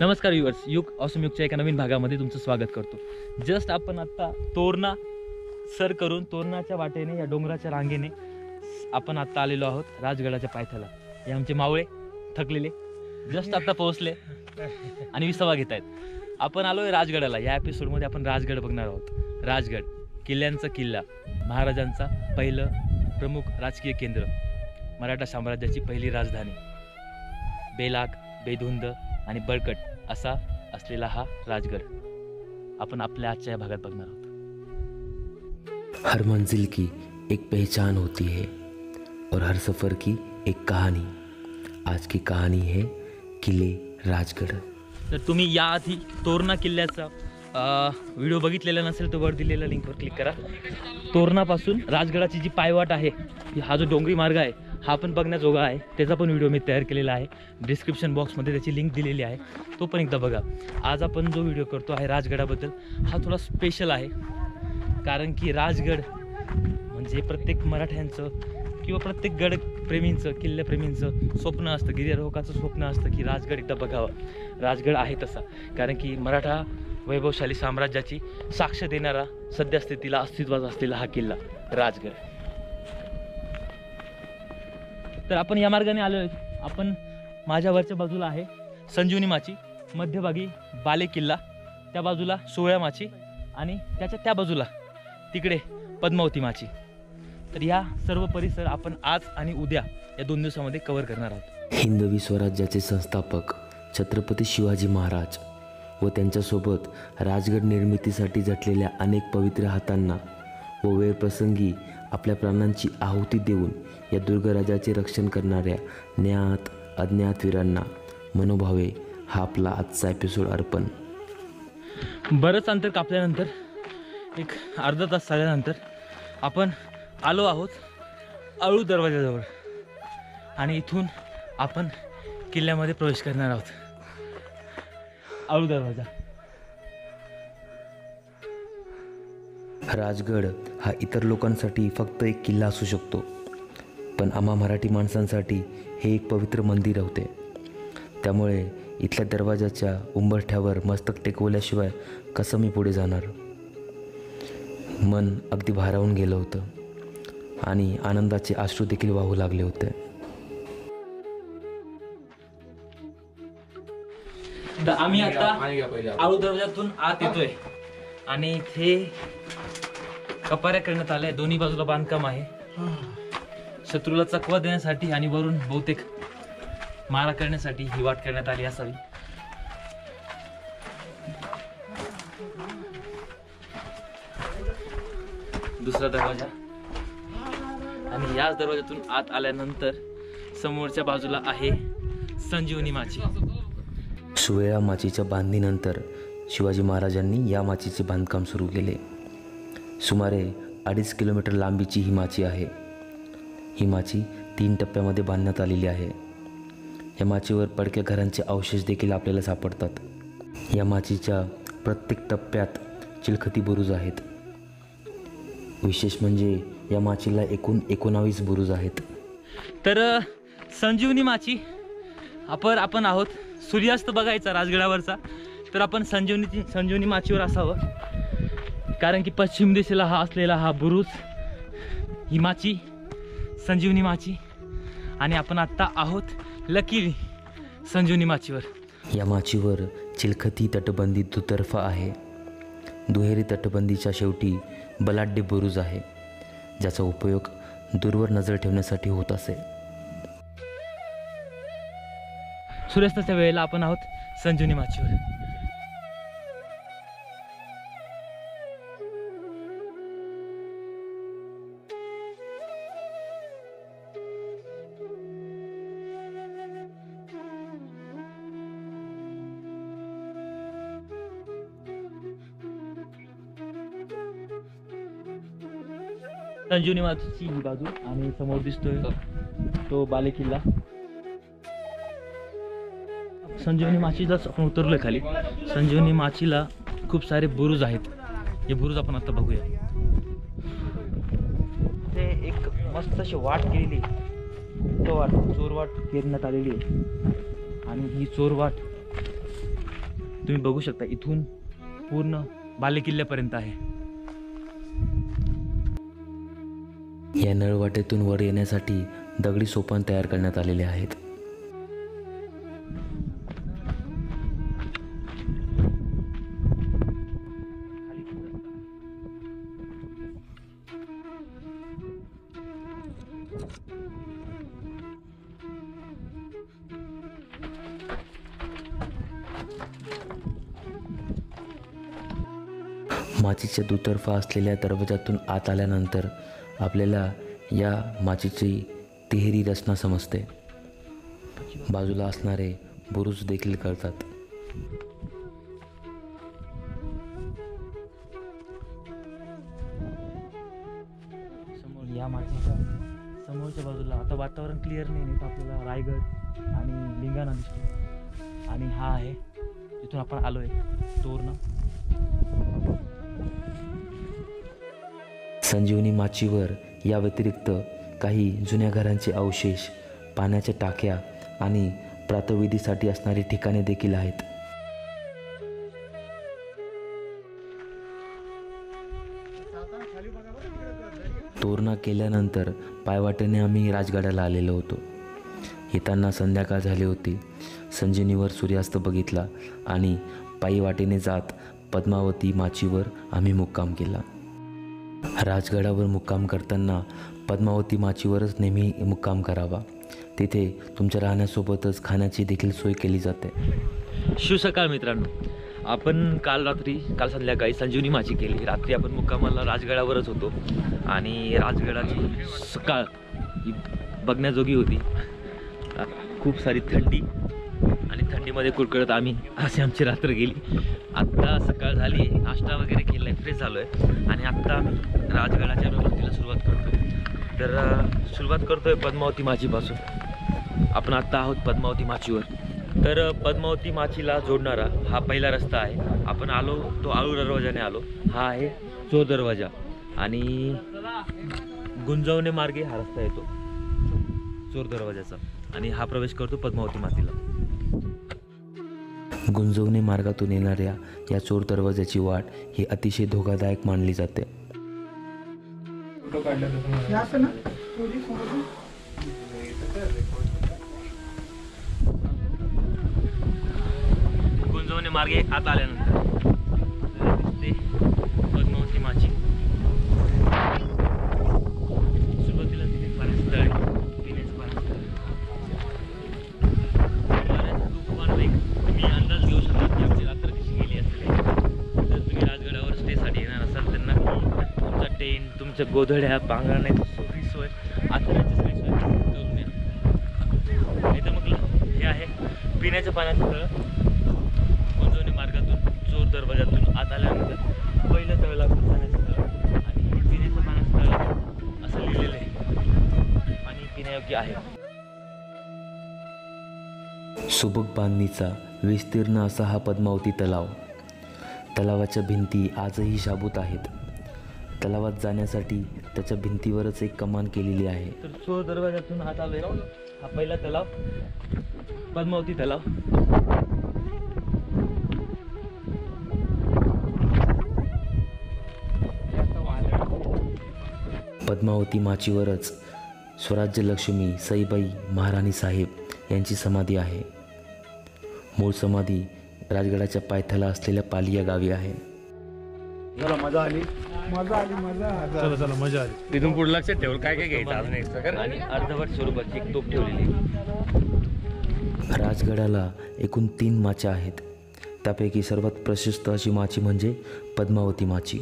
नमस्कार व्ह्यूअर्स, युग ऑसम युगच्या एका नवीन भागामध्ये तुमचं स्वागत करतो। जस्ट आपण आता तोरणा सर करून तोरणाच्या वाटेने या डोंगराच्या रांगेने आपण आता आलेलो आहोत राजगडाच्या पायथ्याला। हे आमचे मावळे थकलेले जस्ट आता पोहोचले आणि विसावा घेत आहेत। आपण आलोय राजगडाला। या एपिसोडमध्ये आपण राजगड बघणार आहोत। राजगड किल्ल्यांचा किल्ला, महाराजांचा पहिलं प्रमुख राजकीय केंद्र, मराठा साम्राज्याची पहिली राजधानी, बेलाग, बेधुंद आणि बळकट असा असलेला हा राजगड आपण आपल्या आजच्या या भागात बघणार आहोत। हर मंजिल की एक पहचान होती है और हर सफ़र की एक कहानी। आज की कहानी है किले राजगड। तर तुम्ही याआधी तोरणा किल्ल्याचा व्हिडिओ बघितलेला नसेल तर वर दिलेल्या लिंकवर क्लिक करा। तोरणापासून राजगडाची जी पायवाट आहे, हा जो डोंगरी मार्ग आहे हा पण बघण्याजोगा आहे। त्याचा पण व्हिडिओ मी तयार केलेला आहे, डिस्क्रिप्शन बॉक्समध्ये त्याची लिंक दिलेली आहे, तो पण एकदा बघा। आज आपण जो व्हिडिओ करतो आहे राजगडाबद्दल हा थोडा स्पेशल आहे, कारण की राजगड म्हणजे प्रत्येक मराठ्यांचं किंवा प्रत्येक गड प्रेमींचं, किल्लेप्रेमींचं स्वप्न असतं, गिर्यारोहकाचं स्वप्न असतं की राजगड एकदा बघावं। राजगड आहे तसा, कारण की मराठा वैभवशाली साम्राज्याची साक्ष देणारा सद्यस्थितीला अस्तित्वात असलेला हा किल्ला राजगड। तर आपण या मार्गाने आलोय। आपण माझ्या वरच्या बाजूला आहे संजीवनी माची, मध्यभागी बाले किल्ला, त्या बाजूला सोहळ्या माची आणि त्याच्या त्या बाजूला तिकडे पद्मावती माची। तर या सर्व परिसर आपण आज आणि उद्या या 2 दिवसामध्ये कव्हर करणार आहोत। हिंदवी स्वराज्याचे संस्थापक छत्रपती शिवाजी महाराज व त्यांच्यासोबत राजगड निर्मितीसाठी झटलेल्या अनेक पवित्र हातांना व वेळप्रसंगी आपल्या प्राणांची आहुती देऊन या दुर्गराजाचे रक्षण करणाऱ्या ज्ञात अज्ञात वीरांना मनोभावे हा आपला आजचा एपिसोड अर्पण। बरंच अंतर कापल्यानंतर एक अर्धा तास झाल्यानंतर आपण आलो आहोत अळू दरवाजाजवळ आणि इथून आपण किल्ल्यामध्ये प्रवेश करणार आहोत। अळू दरवाजा। राजगड हा इतर लोकांसाठी फक्त एक किल्ला असू शकतो, पण आम्हा मराठी माणसांसाठी हे एक पवित्र मंदिर होते। त्यामुळे इथल्या दरवाजाच्या उंबरठ्यावर मस्तक टेकवल्याशिवाय कसं मी पुढे जाणार। मन अगदी भारावून गेलं होतं आणि आनंदाचे अश्रू देखील वाहू लागले होते। तर आम्ही आता अळू दरवाजातून आत येतोय आणि इथे कपाऱ्या करण्यात आल्या, दोन्ही बाजूला बांधकाम आहे शत्रूला चकवा देण्यासाठी आणि वरून बहुतेक मारा करण्यासाठी ही वाट करण्यात आली असावी। दुसरा दरवाजा आणि याच दरवाजातून आत आल्यानंतर समोरच्या बाजूला आहे संजीवनी माची। सुवेळा माचीच्या बांधणीनंतर शिवाजी महाराजांनी या माचीचे बांधकाम सुरू केले। सुमारे 2.5 किलोमीटर लांबीची ही माची आहे। ही माची 3 टप्प्यामध्ये बांधण्यात आलेली आहे। या माचीवर पडक्या घरांचे अवशेष देखील आपल्याला सापडतात। या माचीच्या प्रत्येक टप्प्यात चिलखती बुरुज आहेत। विशेष म्हणजे या माचीला एकूण 19 बुरुज आहेत। तर संजीवनी माची आपण आहोत। सूर्यास्त बघायचा राजगडावरचा तर आपण संजीवनी माचीवर असावं, कारण की पश्चिम दिशेला हा असलेला हा बुरुज ही माची संजीवनी माची आणि आपण आत्ता आहोत लकीली संजीवनी माचीवर। या माचीवर चिलखती तटबंदी दुतर्फा आहे। दुहेरी तटबंदीच्या शेवटी बलाढ्य बुरुज आहे, ज्याचा उपयोग दूरवर नजर ठेवण्यासाठी होत असे। सूर्यास्ताच्या वेळेला आपण आहोत संजीवनी माचीवर। संजीवनी माचीची ही बाजू आणि समोर दिसतोय तो बाले किल्ला। संजीवनी माचीला आपण उतरलोय खाली। संजीवनी माचीला खूप सारे बुरुज आहेत, हे बुरुज आपण आता बघूया। ते एक मस्त अशी वाट केलेली, चोरवाट केरण्यात आलेली आहे आणि ही चोरवाट तुम्ही बघू शकता इथून पूर्ण बालेकिल्ल्यापर्यंत आहे. या नळवाटेतून वर येण्यासाठी दगडी सोपान तयार करण्यात आलेले आहेत. माचीच्या दुतर्फा असलेल्या दरवाजातून आत आल्यानंतर आपल्याला या माचीची तिहेरी रचना समजते. बाजूला असणारे बुरुज देखील कळतात. समोर या माचीच्या समोरच्या बाजूला आता वातावरण क्लिअर नाही तर आपल्याला रायगड आणि लिंगाणा दिसतो. आणि हा आहे इथून आपण आलोय तोरणा. संजीवनी माचीवर या व्यतिरिक्त काही जुन्या घरांचे अवशेष, पाण्याच्या टाक्या आणि प्रातविधीसाठी असणारी ठिकाणे देखील आहेत. तोरणा केल्यानंतर पायवाटेने आम्ही राजगडाला आलेलो होतो. येताना संध्याकाळ झाली होती. संजीवनीवर सूर्यास्त बघितला आणि पायी वाटेने जात पद्मावती माचीवर आम्ही मुक्काम केला. राजगडावर मुक्काम करताना पद्मावती माचीवरच नेहमी मुक्काम करावा. तिथे तुमच्या राहण्यासोबतच खाण्याची देखील सोय केली जाते. शिव सकाळ मित्रांनो, आपण काल संध्याकाळी संजीवनी माची केली. रात्री आपण मुक्कामाला राजगडावरच होतो आणि राजगडाची सकाळ ही बघण्याजोगी होती. खूप सारी थंडी आणि थंडीमध्ये कुडकुडत आम्ही आमची रात्र गेली. आत्ता सकाळ झाली, नाश्ता वगैरे केला आहे, फ्रेश झालो आहे आणि आत्ता आम्ही राजगडाच्या प्रवासाला सुरुवात करतो. तर सुरुवात करतो आहे पद्मावती माचीपासून. आपण आत्ता आहोत पद्मावती माचीवर. तर पद्मावती माचीला जोडणारा हा पहिला रस्ता आहे. आपण आलो तो आळू दरवाजाने आलो. हा आहे चोर दरवाजा आणि गुंजवणे मार्गे हा रस्ता येतो चोर दरवाजाचा आणि हा प्रवेश करतो पद्मावती मातीला. गुंजवणे मार्गातून येणाऱ्या या चोर दरवाजाची वाट ही अतिशय धोकादायक मानली जाते. गुंजवणे मार्गे आत आल्यानंतर दिसते पद्मावती माची. सुरुवातीला तिथे पाण्याचं तळ आहे, पिण्याचं पाण्याचं तळ. तुम्ही अंदाज घेऊ शकता की आमची रात्र कशी गेली असेल. जर तुम्ही राजगडावर स्टेसाठी येणार असाल तर नक्की तुमचा टेंट, तुमच्या गोधड्या, पांघरण्याची सोयी सोय, आचरण्याची सगळी सोय करून द्या. नाही तर मग हे आहे पिण्याच्या पाण्याचं तळ. गुंजवणे मार्गातून चोर दरवाजातून आत आल्यानंतर पहिलं तळ लागतं पाण्याचं तळ आणि पिण्याचं पाण्याचं तळ असं लिहिलेलं आहे. पाणी पिण्यायोग्य आहे. सुबक बांधणीचा विस्तीर्ण असा हा पद्मावती तलाव. तलावाच्या भिंती आजही शाबूत आहेत. तलावात जाण्यासाठी त्याच्या भिंतीवरच एक कमान केलेली आहे. तर चोर दरवाजातून आत आलोय. हा पहिला तलाव पद्मावती तलाव. पद्मावती माचीवरच स्वराज्य लक्ष्मी सईबाई महाराणी साहेब यांची समाधी आहे. मूळ समाधी राजगडाच्या पायथ्याला असलेल्या पाली या गावी आहे. मजा आली. चला मजा आली. तिथून पुढे लक्षात ठेवलं काय काय घ्यायचं अजून एक्स्ट्रा आणि अर्धवट स्वरूपाची एक तोफ ठेवलेली. राजगडाला एकूण 3 माच्या आहेत. त्यापैकी सर्वात प्रशस्त अशी माची म्हणजे पद्मावती माची.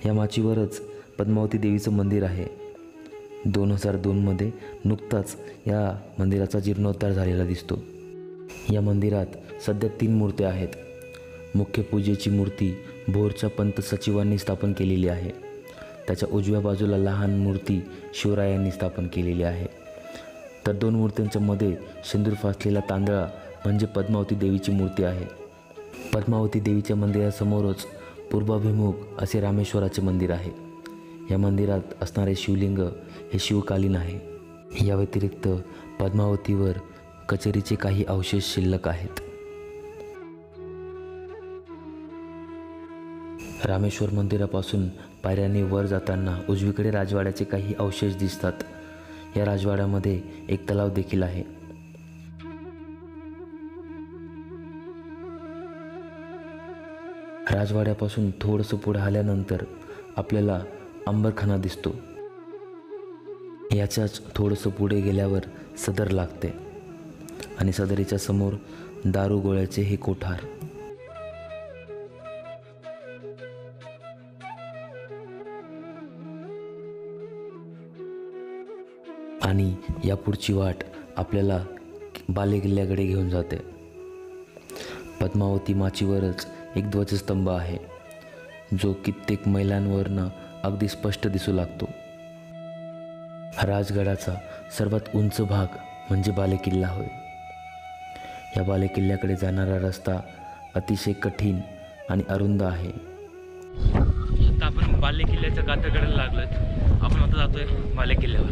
या माचीवरच पद्मावती देवीचं मंदिर आहे. 2002मध्ये नुकताच या मंदिराचा जीर्णोद्धार झालेला दिसतो. या मंदिरात सध्या 3 मूर्त्या आहेत. मुख्य पूजेची मूर्ती भोरच्या पंत सचिवांनी स्थापन केलेली आहे. त्याच्या उजव्या बाजूला लहान मूर्ती शिवरायांनी स्थापन केलेली आहे. तर 2 मूर्त्यांच्या मध्ये सिंदूर फासलेला तांदळा म्हणजे पद्मावती देवीची मूर्ती आहे. पद्मावती देवीच्या मंदिरासमोरच पूर्वाभिमुख असे रामेश्वराचे मंदिर आहे. या मंदिरात असणारे शिवलिंग हे शिवकालीन आहे. या व्यतिरिक्त पद्मावतीवर कचेरीचे काही अवशेष शिल्लक आहेत. रामेश्वर मंदिरापासून पायऱ्यांनी वर जाताना उजवीकडे राजवाड्याचे काही अवशेष दिसतात. या राजवाड्यामध्ये एक तलाव देखील आहे. राजवाड्यापासून थोडंसं पुढे आल्यानंतर आपल्याला अंबरखाना दिसतो. याच्याच थोडंसं पुढे गेल्यावर सदर लागते आणि सदरीच्या समोर दारू गोळ्याचे हे कोठार. आणि या पुढची वाट आपल्याला बालेकिल्ल्याकडे घेऊन जाते. पद्मावती माचीवरच एक ध्वजस्तंभ आहे जो कित्येक मैलांवरनं अगदी स्पष्ट दिसू लागतो. राजगडाचा सर्वात उंच भाग म्हणजे बालेकिल्ला होय. या बालेकिल्ल्याकडे जाणारा रस्ता अतिशय कठीण आणि अरुंद आहे. आता आपण बालेकिल्ल्याच्या काठाकडे लागलोय. आपण आता जातोय बालेकिल्ल्यावर.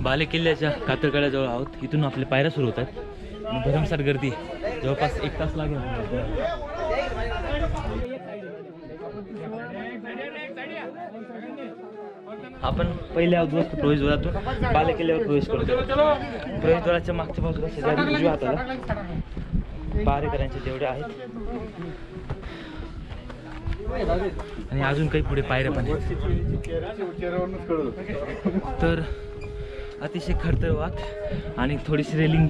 बालेकिल्ल्याच्या कातळकड्याजवळ आहोत. इथून आपले पायऱ्या सुरू होत आहेत आणि भरमसाठ गर्दी जवळपास 1 तास लागेल. आपण पहिल्या उद्ध्वस्त प्रवेशद्वारातून बालेकिल्ल्यावर प्रवेश करतो. प्रवेशद्वाराच्या मागच्या बाजूला शेजारी उजव्या हाताला बारेकऱ्यांचे देवळे आहेत आणि अजून काही पुढे पायऱ्या पण आहेत. तर अतिशय खडतर वाट आणि थोडीशी रेलिंग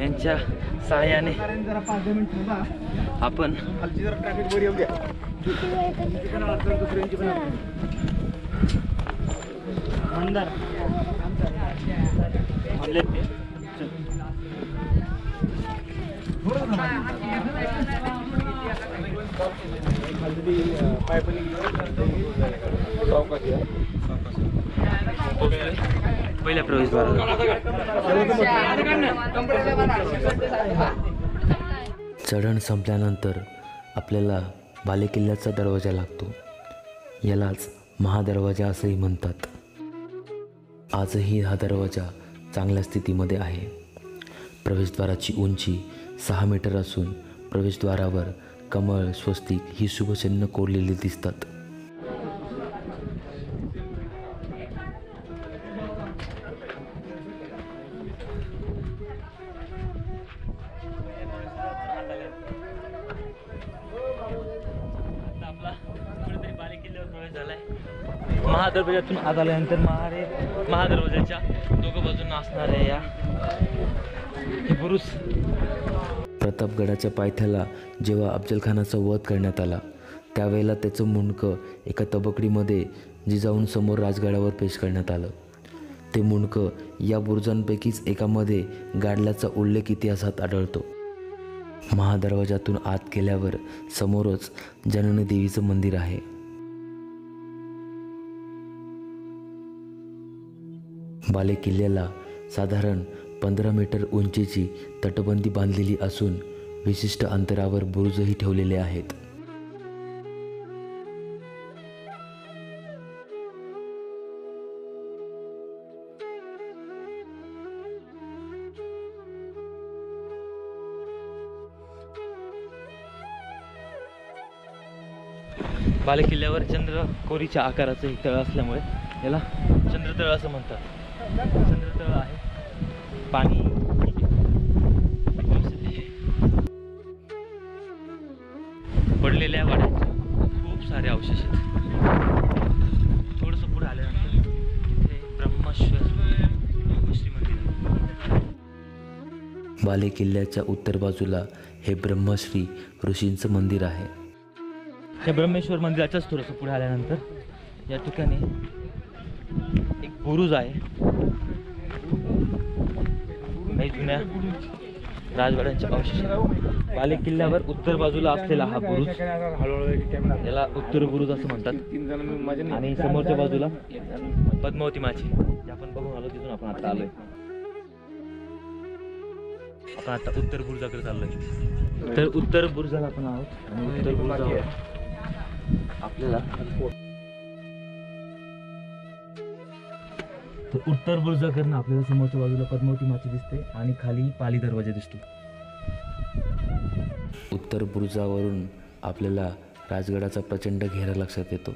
यांच्या सहाय्याने आपण पहिल्या प्रवेशद्वाराला. चढण संपल्यानंतर आपल्याला बालेकिल्ल्याचा दरवाजा लागतो. यालाच महादरवाजा असंही म्हणतात. आजही हा दरवाजा चांगल्या स्थितीमध्ये आहे. प्रवेशद्वाराची उंची 6 मीटर असून प्रवेशद्वारावर कमळ, स्वस्तिक ही शुभचिन्ह कोरलेली दिसतात. महादरवाजातून आत आल्यानंतर महादरवाजाच्या दोघं बाजूंना असणाऱ्या या बुरुज. प्रतापगडाच्या पायथ्याला जेव्हा अफजलखानाचा वध करण्यात आला त्यावेळेला त्याचं मुंडकं एका तबकडीमध्ये जिजाऊन समोर राजगडावर पेश करण्यात आलं. ते मुंडकं या बुरुजांपैकीच एकामध्ये गाडल्याचा उल्लेख इतिहासात आढळतो. महादरवाजातून आत गेल्यावर समोरच जननी देवीचं मंदिर आहे. बालेकिल्ल्याला साधारण 15 मीटर उंचीची तटबंदी बांधलेली असून विशिष्ट अंतरावर बुरुजही ठेवलेले आहेत. बालेकिल्ल्यावर चंद्रकोरीच्या आकाराचं एक तळ असल्यामुळे याला चंद्रतळ असं म्हणतात. चंद्रतळ आहे. पाणी पडलेल्या वाड्याचे खूप सारे अवशेष आहेत. थोडंसं पुढे आल्यानंतर इथे ब्रह्मश्री मंदिर आहे. बालेकिल्ल्याच्या उत्तर बाजूला हे ब्रह्मश्री ऋषींचं मंदिर आहे. या ब्रह्मेश्वर मंदिराच्याच थोडंसं पुढे आल्यानंतर या ठिकाणी एक बुरुज आहे. काही जुन्या राजवाड्यांचे अवशेष. बालेकिल्ल्यावर उत्तर बाजूला असलेला हा बुरुज याला उत्तर बुरुज असं म्हणतात. आणि समोरच्या बाजूला पद्मावती माची जे आपण बघून आलो तिथून आपण आता आलोय. आपण आता उत्तर बुरुजाकडे चाललोय. तर उत्तर बुरुजाला आपण आहोत आणि उत्तर बुरुजावर आपल्याला तर उत्तर बुरुजाकडनं आपल्याला समोरच्या बाजूला पद्मावती माची दिसते आणि खाली पाली दरवाजा दिसतो. उत्तर बुरुजावरून आपल्याला राजगडाचा प्रचंड घेरा लक्षात येतो.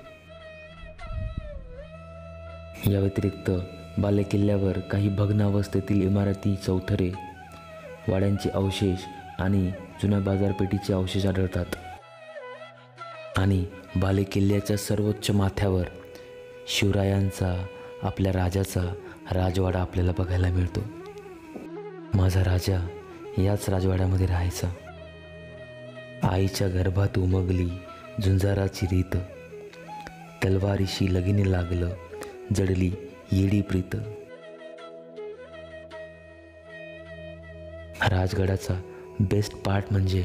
या व्यतिरिक्त बालेकिल्ल्यावर काही भग्न अवस्थेतील इमारती, चौथरे, वाड्यांचे अवशेष आणि जुन्या बाजारपेठीचे अवशेष आढळतात. आणि बालेकिल्ल्याच्या सर्वोच्च माथ्यावर शिवरायांचा, आपल्या राजाचा राजवाडा आपल्याला बघायला मिळतो. माझा राजा याच राजवाड्यामध्ये राहायचा. आईच्या गर्भात उमगली झुंजाराची रीत, तलवारीशी लगीने लागलं जडली येडी प्रीत. राजगडाचा बेस्ट पार्ट म्हणजे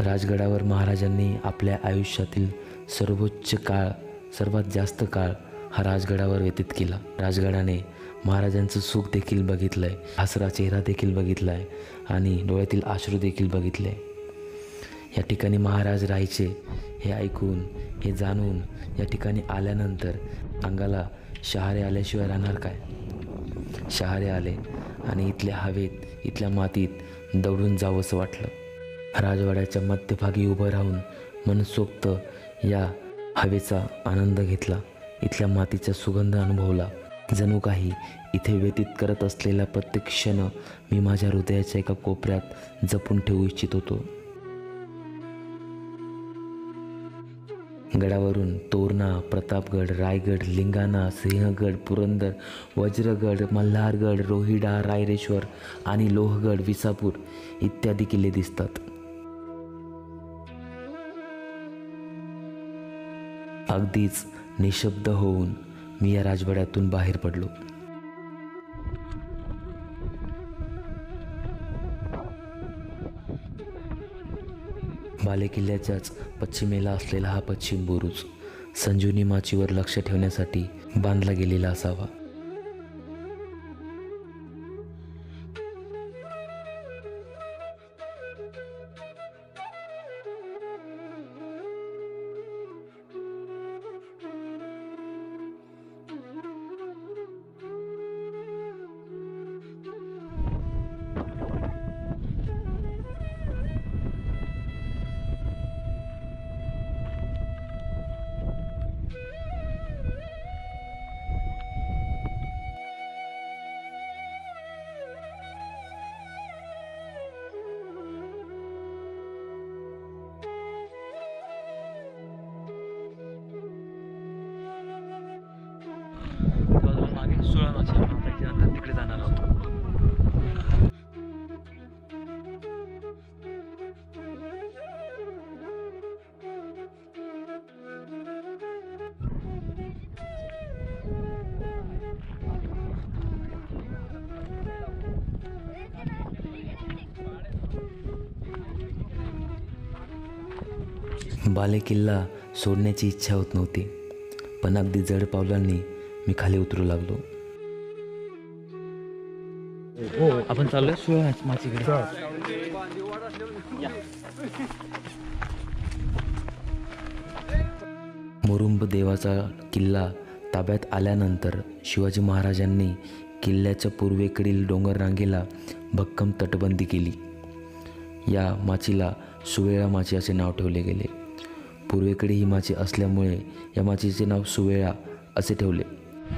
राजगडावर महाराजांनी आपल्या आयुष्यातील सर्वात जास्त काळ हा राजगडावर व्यतीत केला. राजगडाने महाराजांचं सुख देखील बघितलं आहे, हसरा चेहरा देखील बघितला आहे आणि डोळ्यातील अश्रू देखील बघितले. या ठिकाणी महाराज राहायचे हे ऐकून, हे जाणून या ठिकाणी आल्यानंतर अंगाला शहारे आल्याशिवाय राहणार काय. शहारे आले आणि इथल्या हवेत, इथल्या मातीत दौडून जावंसं वाटलं. राजवाड्याच्या मध्यभागी उभं राहून मनसोक्त या हवेचा आनंद घेतला, इथल्या मातीचा सुगंध अनुभवला. जणू काही इथे व्यतीत करत असलेला प्रत्येक क्षण मी माझ्या हृदयाच्या एका कोपऱ्यात जपून ठेवू इच्छित होतो. गडावरून तोरणा, प्रतापगड, रायगड, लिंगाणा, सिंहगड, पुरंदर, वज्रगड, मल्हारगड, रोहिडा, रायरेश्वर आणि लोहगड, विसापूर इत्यादी किल्ले दिसतात. अगदीच निशब्द होऊन मी या राजवाड्यातून बाहेर पडलो. बालेकिल्ल्याच्याच पश्चिमेला असलेला हा पश्चिम बुरुज संजीवनी माचीवर लक्ष ठेवण्यासाठी बांधला गेलेला असावा. मागे 16 माची आपण त्याच्यानंतर तिकडे जाणार आहोत. बालेकिल्ला सोडण्याची इच्छा होत नव्हती, पण अगदी जड पावलांनी मी खाली उतरू लागलो. आपण चाललोय 16 माचीकडे. मुरुंब देवाचा किल्ला ताब्यात आल्यानंतर शिवाजी महाराजांनी किल्ल्याच्या पूर्वेकडील डोंगर रांगेला भक्कम तटबंदी केली. या माचीला सुवेळा माची असे नाव ठेवले गेले. पूर्वेकडे ही माची असल्यामुळे या माचीचे नाव सुवेळा असे ठेवले.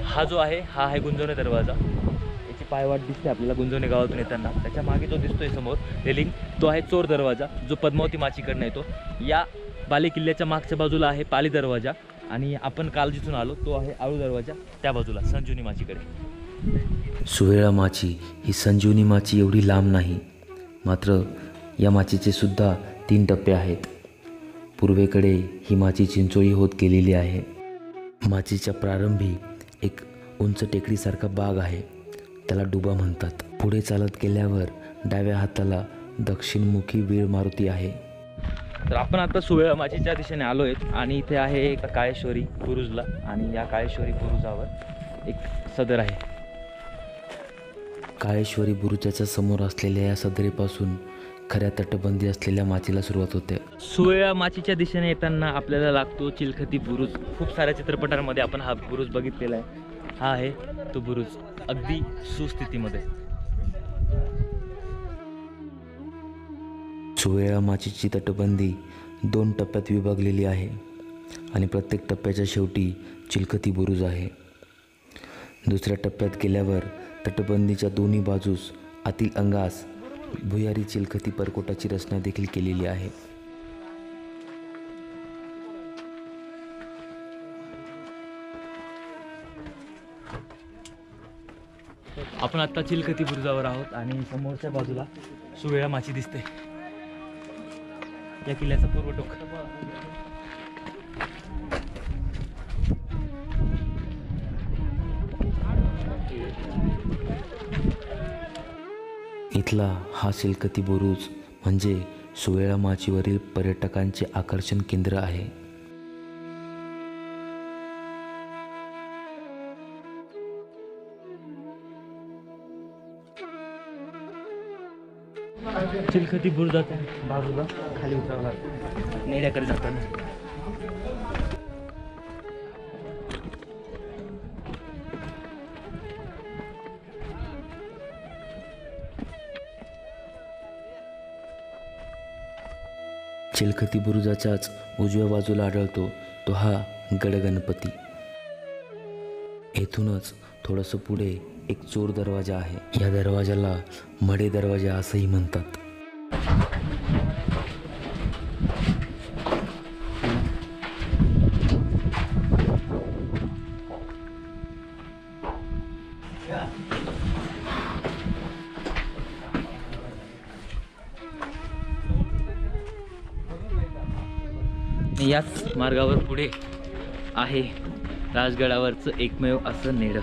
हा जो आहे हा आहे गुंजवणे दरवाजा. याची पायवाट दिसते आपल्याला गुंजवणे गावातून येताना. त्याच्या मागे जो दिसतोय समोर रेलिंग, तो आहे चोर दरवाजा, जो पद्मावती माचीकडनं येतो. या बालेकिल्ल्याच्या मागच्या बाजूला आहे पाली दरवाजा आणि आपण काल जिथून आलो तो आहे आळू दरवाजा त्या बाजूला संजीवनी माचीकडे. सुवेळा माची ही संजीवनी माची एवढी लांब नाही, मात्र या माचीचे सुद्धा 3 टप्पे आहेत. पूर्वेकडे ही माची चिंचोळी होत गेलेली आहे. माचीच्या प्रारंभी एक उंच टेकडीसारखा बाग आहे, त्याला डुबा म्हणतात. पुढे चालत गेल्यावर डाव्या हाताला दक्षिणमुखी वीर मारुती आहे. तर आपण आता सुवेळा माचीच्या दिशेने आलो आहेत आणि इथे आहे एक काळेश्वरी बुरुजला आणि या काळेश्वरी बुरुजावर एक सदर आहे. काळेश्वरी बुरुजाच्या समोर असलेल्या या सदरेपासून खऱ्या तटबंदी असलेल्या माचीला सुरुवात होते. सुवेळा माचीच्या दिशेने येताना आपल्याला लागतो चिलखती बुरुज. खूप साऱ्या चित्रपटांमध्ये आपण हा बुरुज बघितलेला आहे. हा आहे तो बुरुज अगदी सुस्थितीमध्ये. सुवेळा माचीची तटबंदी 2 टप्प्यात विभागलेली आहे आणि प्रत्येक टप्प्याच्या शेवटी चिलखती बुरुज आहे. दुसऱ्या टप्प्यात गेल्यावर तटबंदीच्या दोन्ही बाजूस आतील अंगास भुयारी चिलखती परकोटाची रचना देखील केलेली आहे. आपण आता चिलखती बुरुजावर आहोत आणि समोरच्या बाजूला सुवेळा माची दिसते. या किल्ल्याचा पूर्व टोक. इथला हा चिलखती बुरुज म्हणजे सुवेळा माचीवरील पर्यटकांचे आकर्षण केंद्र आहे. चिलखती बुरुजाच्या बाजूला खाली उतरावं लागतं नेड्याकडे जाताना. चिलखती बुरुजाच्याच उजव्या बाजूला आढळतो तो हा गडगणपती. येथूनच थोडंसं पुढे एक चोर दरवाजा आहे. या दरवाजाला मडे दरवाजा असंही म्हणतात. याच मार्गावर पुढे आहे राजगडावरचं एकमेव असं नेडं.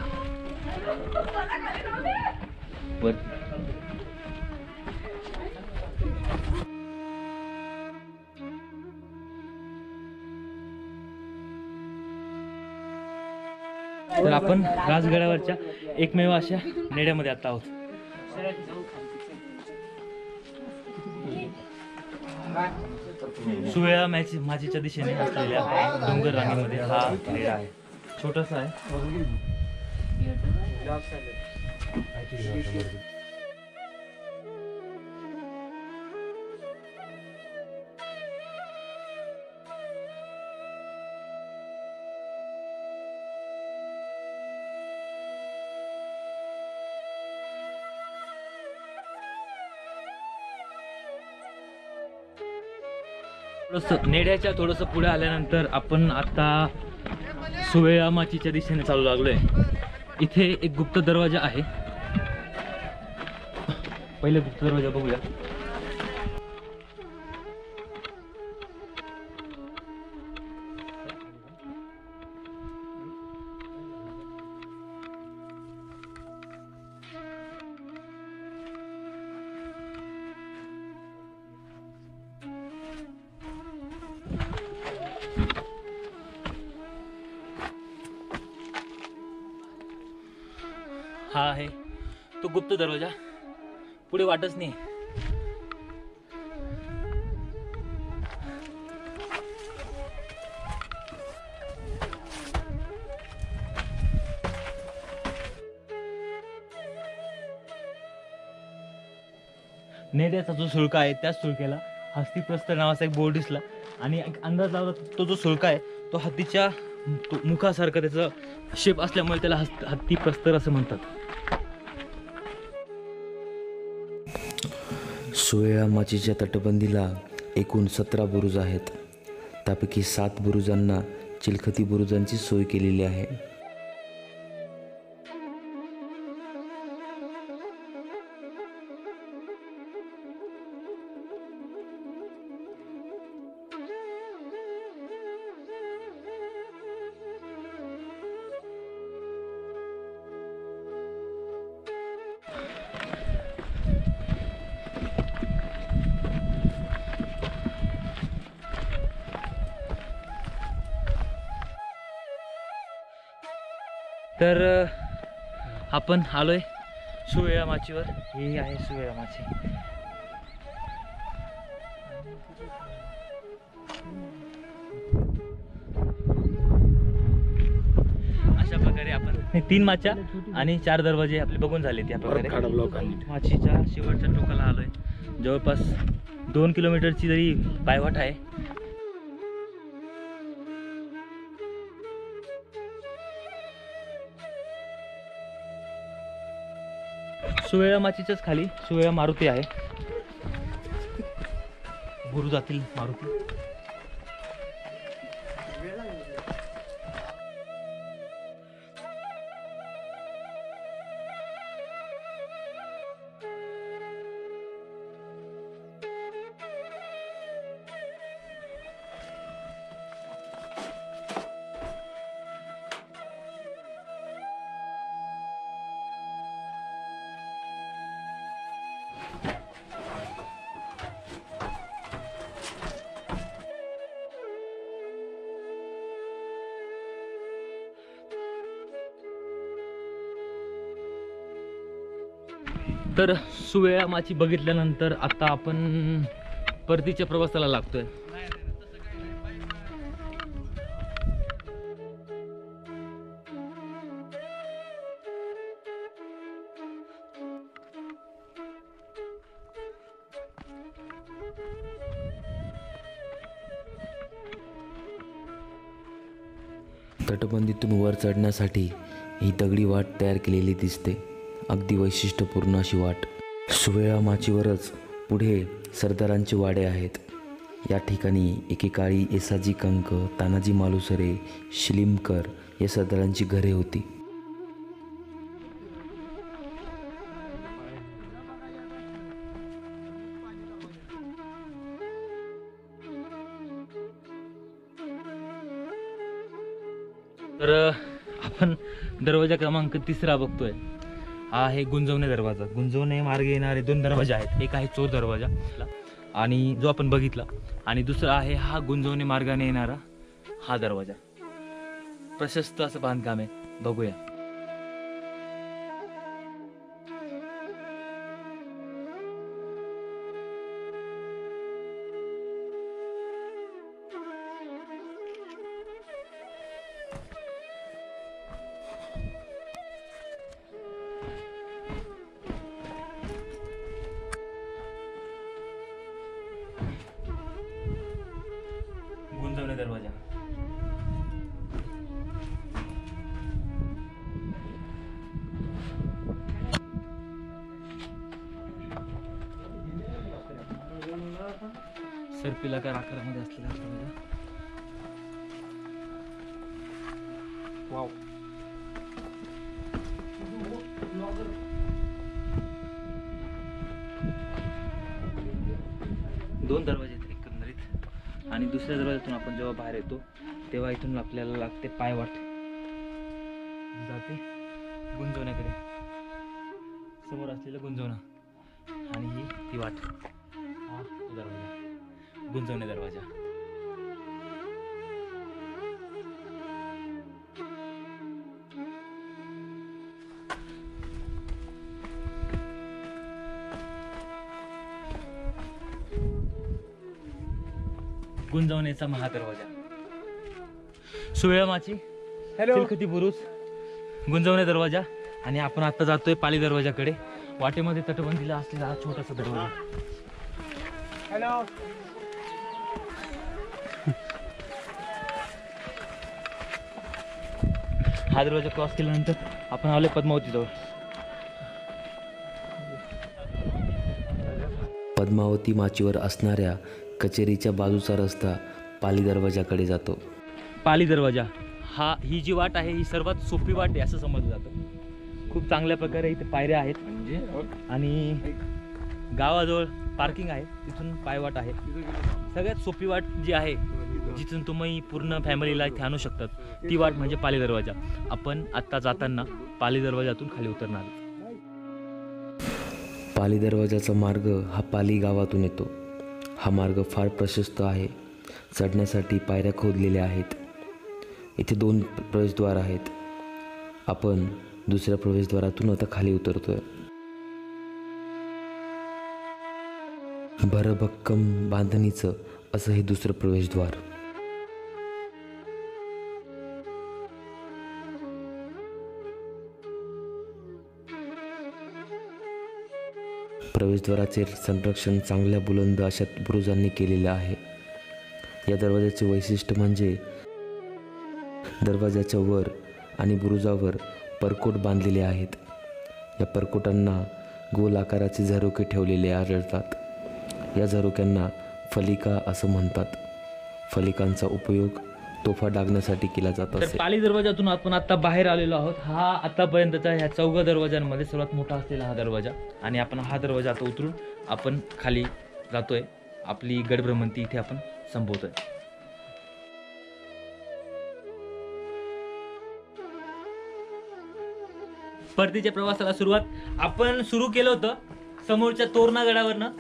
वर तर आपण राजगडावरच्या एकमेव अशा नेड्यामध्ये आता आहोत. सुवेळा माचीच्या दिशेने असलेल्या डोंगर रांगेमध्ये हा नेडा आहे. छोटासा आहे. नेड्याच्या थोडंसं पुढे आल्यानंतर आपण आता सुवेळा माचीच्या दिशेने चालू लागलोय. इथे एक गुप्त दरवाजा आहे. पहिले गुप्त दरवाजा बघूया. हा आहे तो गुप्त दरवाजा. पुढे वाटच नाही. नेड्याचा जो सुळका आहे त्याच सुळक्याला हस्तिप्रस्थ नावाचा एक बोर्ड दिसला आणि एक अंदाज लावला तो जो सुळका आहे तो हत्तीच्या मुखासारखा त्याचा शेप असल्यामुळे त्याला हत्तिप्रस्तर असं म्हणतात. सुवेळा माचीच्या तटबंदीला एकूण 17 बुरुज आहेत. त्यापैकी 7 बुरुजांना चिलखती बुरुजांची सोय केलेली आहे. तर आपण आलोय सुवेळा माचीवर. ही आहे सुवेळा माची. अशा प्रकारे आपण 3 माच्या आणि 4 दरवाजे आपले बघून झाले. त्या प्रकारे माचीच्या शेवटच्या टोकाला आलोय. जवळपास 2 किलोमीटरची जरी पायवाट आहे. सुवेळा माचीच्याच खाली सुवेळा मारुती आहे. बुरुजातील मारुती. तर सुवेळा माची बघितल्यानंतर आता आपण परतीच्या प्रवासाला लागतोय. तटबंदीतून वर चढण्यासाठी ही दगडी वाट तयार केलेली दिसते. अगदी वैशिष्ट्यपूर्ण अशी वाट. सुवेळा माचीवरच पुढे सरदारांचे वाडे आहेत. या ठिकाणी एकेकाळी येसाजी कंक, तानाजी मालुसरे, शिलीमकर या सरदारांची घरे होती. तर आपण दरवाजा क्रमांक 3 बघतोय. हा आहे गुंजवणे दरवाजा. गुंजवणे मार्गे येणारे 2 दरवाजे आहेत. एक आहे चोर दरवाजा आणि जो आपण बघितला, आणि दुसरा आहे हा गुंजवणे मार्गाने येणारा हा दरवाजा. प्रशस्त असं बांधकाम आहे. बघूया. गुंजवणे दरवाजा. सर्पिलाकार आकारामध्ये असलेला दरवाजा. वाव. दोन दरवाजे आहेत एकंदरीत. आणि दुसऱ्या दरवाज्यातून आपण जेव्हा बाहेर येतो तेव्हा इथून आपल्याला लागते पायवाट, जाते गुंजवण्याकडे. समोर असलेलं गुंजवणं आणि ही ती वाट. हा तो दरवाजा, गुंजवणे दरवाजा. गुंजवणेचा महादरवाजा. सुवेळा माची, चिलखती बुरुज, गुंजवणे दरवाजा. आणि आपण आता जातोय पाली दरवाजाकडे. वाटेमध्ये तटबंदीला असलेला हा छोटासा दरवाजा. हॅलो. हा दरवाजा क्रॉस केल्यानंतर आपण आलोय पद्मावती जवळ. पद्मावती माचीवर असणाऱ्या कचेरीच्या बाजूचा रस्ता पाली दरवाजाकडे जातो. पाली दरवाजा ही जी वाट आहे ही सर्वात सोपी वाट आहे असं समजलं जातं. खूप चांगल्या प्रकारे इथे पायऱ्या आहेत आणि गावाजवळ पार्किंग आहे. तिथून पायवाट आहे. सगळ्यात सोपी वाट जी आहे, जिथून तुम्ही पूर्ण फॅमिलीला इथे आणू शकतात, ती वाट म्हणजे पाली दरवाजा. आपण आत्ता जाताना पाली दरवाजातून खाली उतरणार. पाली दरवाजाचा मार्ग हा पाली गावातून येतो. हा मार्ग फार प्रशस्त आहे. चढण्यासाठी पायऱ्या खोदलेल्या आहेत. इथे 2 प्रवेशद्वार आहेत. आपण दुसऱ्या प्रवेशद्वारातून आता खाली उतरतोय. भरभक्कम बांधणीचं असं हे दुसरं प्रवेशद्वार. प्रवेशद्वाराचे संरक्षण चांगल्या बुलंद अशा बुरुजांनी केलेले आहे. या दरवाजाचे वैशिष्ट्य म्हणजे दरवाजाच्या वर आणि बुरुजावर परकोट बांधलेले आहेत. या परकोटांना गोल आकाराचे झरोके ठेवलेले आढळतात. या झरोक्यांना फलिका असं म्हणतात. फलिकांचा उपयोग तोफा डागण्यासाठी केला जात तर असे. पाली दरवाजातून आपण आता बाहेर आलेलो आहोत. हा आतापर्यंतचा ह्या चौघा दरवाजांमध्ये सर्वात मोठा असलेला हा दरवाजा, आणि आपण हा दरवाजा आता उतरून आपण खाली जातोय. आपली गडभ्रमंती इथे आपण संपवतोय. परतीच्या प्रवासाला सुरुवात आपण सुरू केलं होतं समोरच्या तोरणा गडावरनं.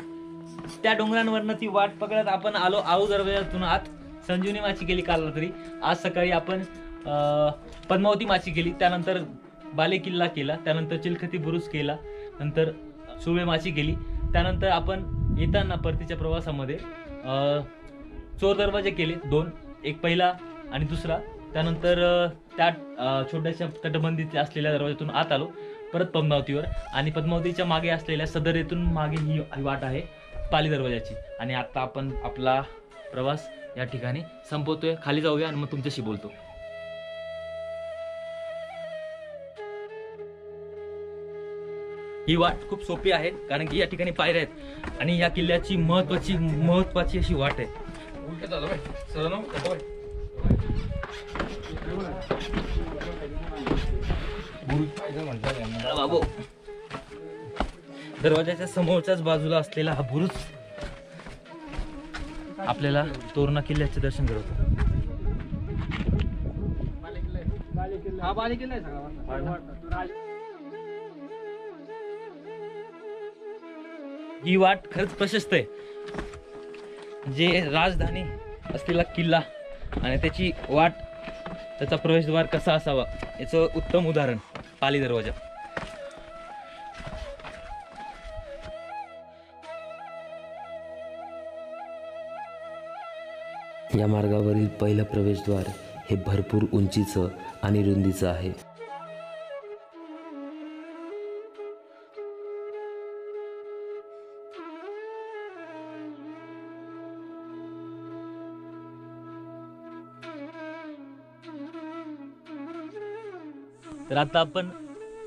त्या डोंगरांवरनं ती वाट पकडत आपण आलो आऊ दरवाजातून आत. संजीवनी माची केली काल रात्री. आज सकाळी आपण पद्मावती माची केली, त्यानंतर बाले किल्ला केला, त्यानंतर चिलखती बुरुज केला, नंतर सुळे माची केली. त्यानंतर आपण येताना परतीच्या प्रवासामध्ये चोर दरवाजे केले 2, एक पहिला आणि दुसरा. त्यानंतर त्या छोट्याशा तटबंदीत असलेल्या दरवाजातून आत आलो परत पद्मावतीवर, आणि पद्मावतीच्या मागे असलेल्या सदरेतून मागे ही वाट आहे पाली दरवाजाची. आणि आता आपण आपला प्रवास या ठिकाणी संपवतोय. खाली जाऊया आणि मग तुमच्याशी बोलतो. ही वाट खूप सोपी आहे कारण की या ठिकाणी पायऱ्या आहेत आणि या किल्ल्याची महत्वाची अशी वाट आहे. बाबू, दरवाजाच्या समोरच्याच बाजूला असलेला हा बुरुज आपल्याला तोरणा किल्ल्याचे दर्शन करवतो. ही वाट खरंच प्रशस्त आहे. जे राजधानी असलेला किल्ला आणि त्याची वाट, त्याचा प्रवेशद्वार कसा असावा याचं उत्तम उदाहरण पाली दरवाजा. या मार्गावरील पहिलं प्रवेशद्वार हे भरपूर उंचीचं आणि रुंदीचं आहे. तर आता आपण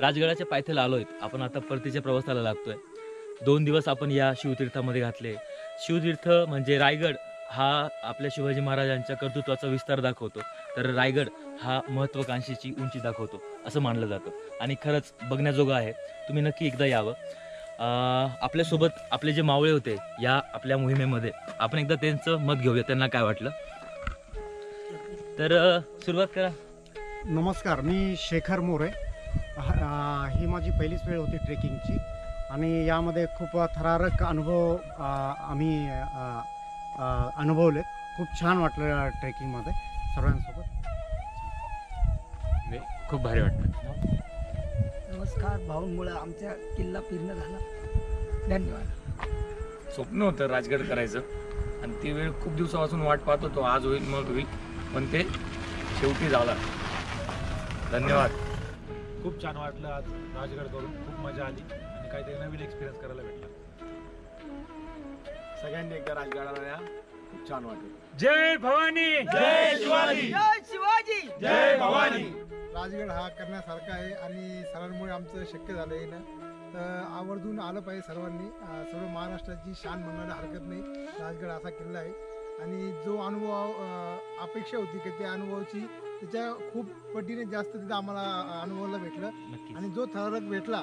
राजगडाच्या पायथ्याला आलोय. आपण आता परतीच्या प्रवासाला लागतोय. 2 दिवस आपण या शिवतीर्थामध्ये घातले. शिवतीर्थ म्हणजे रायगड हा आपल्या शिवाजी महाराजांच्या कर्तृत्वाचा विस्तार दाखवतो, तर रायगड हा महत्वाकांक्षेची उंची दाखवतो असं मानलं जातं. आणि खरंच बघण्याजोगं आहे. तुम्ही नक्की एकदा यावं. आपल्यासोबत आपले जे मावळे होते या आपल्या मोहिमेमध्ये, आपण एकदा त्यांचं मत घेऊया, त्यांना काय वाटलं. तर सुरुवात करा. नमस्कार, मी शेखर मोरे. ही माझी पहिलीच वेळ होती ट्रेकिंगची आणि यामध्ये खूप थरारक अनुभव आम्ही अनुभवले. खूप छान वाटलं ट्रेकिंगमध्ये सर्वांसोबत. खूप भारी वाटलं. नमस्कार, भाऊंमुळे आमच्या किल्ला फिरणं झाला. धन्यवाद. स्वप्न होतं राजगड करायचं आणि ती वेळ खूप दिवसापासून वाट पाहत होतो. आज होईल मग होईल, पण ते शेवटी झाला. धन्यवाद. खूप छान वाटलं आज राजगड करून. खूप मजा आली आणि काहीतरी नवीन एक्सपिरियन्स करायला भेटला. सगळ्यांनी एकदा राजगडाला या, खूप छान वाटलं. जय भवानी, जय शिवाजी, जय शिवाजी, जय भवानी. राजगड हा करण्यासारखा आहे आणि सरांमुळे आमचं शक्य झालं आहे ना. तर आवर्जून आलं पाहिजे सर्वांनी. सर्व महाराष्ट्राची शान म्हणायला हरकत नाही. राजगड असा किल्ला आहे आणि जो अनुभव अपेक्षा होती की त्या अनुभवाची त्याच्या खूप पटीने जास्त तिथं आम्हाला अनुभवायला भेटलं. आणि जो थरारक भेटला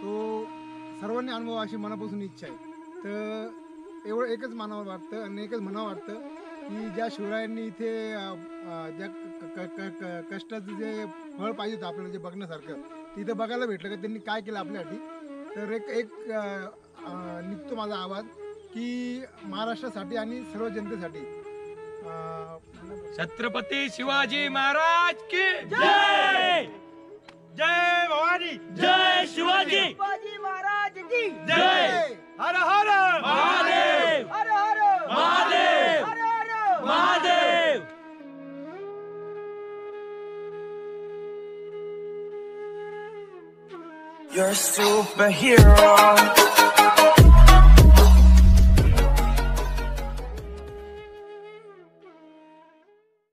तो सर्वांनी अनुभव अशी मनापासून इच्छा आहे. तर एवढं एकच मानावं वाटतं आणि एकच म्हणावं वाटतं की ज्या शिवरायांनी इथे ज्या कष्टाचं जे फळ पाहिजे होतं आपल्याला, जे बघण्यासारखं तिथं बघायला भेटलं का त्यांनी काय केलं आपल्यासाठी. तर एक निघतो माझा आवाज की महाराष्ट्रासाठी आणि सर्व जनतेसाठी छत्रपती शिवाजी महाराज की जय. जय भवानी, जय शिवाजी, शिवाजी महाराज की जय. हर हर महादेव, हर हर महादेव, हर हर महादेव. You're a superhero.